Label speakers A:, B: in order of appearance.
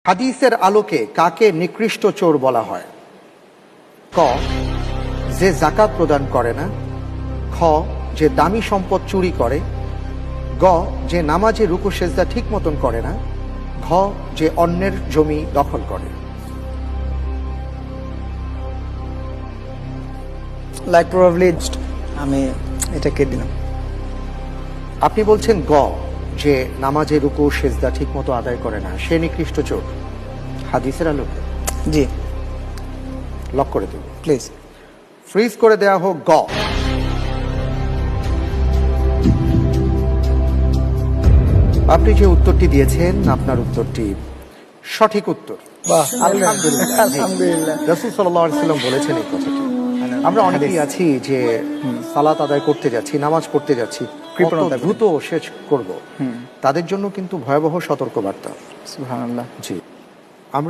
A: হাদিসের আলোকে কাকে নিকৃষ্ট চোর বলা হয়? ক, যে যাকাত প্রদান করে না। খ, যে দামি সম্পদ চুরি করে। গ, যে নামাজে রুকু সেজদা ঠিক মতন করে না। ঘ, যে অন্যের জমি দখল করে।
B: লাইক প্রবাবলি আমি এটাকে দিলাম।
A: আপনি বলছেন গ, যে নামাজে রুকু সেজদা ঠিক মতো আদায় করে না, সে নিকৃষ্ট চোর। হাদিসের আলোকে
B: জি
A: লক করে দেব।
B: প্লিজ।
A: ফ্রিজ করে দেয়া হোক গ। আপনি যে উত্তরটি দিয়েছেন, আপনার উত্তরটি সঠিক উত্তর।
B: বাহ,
A: আলহামদুলিল্লাহ।
B: আলহামদুলিল্লাহ।
A: রাসূল সাল্লাল্লাহু আলাইহি ওয়াসাল্লাম বলেছেন এই কথাটি। আমরা অনেকেই আছি যে সালাত আদায় করতে যাচ্ছি, নামাজ পড়তে যাচ্ছি,
B: কৃপণতা
A: কত দ্রুত শেষ করব, তাদের জন্য কিন্তু ভয়াবহ সতর্কবার্তা।
B: সুবহানাল্লাহ।
A: জি, আমরা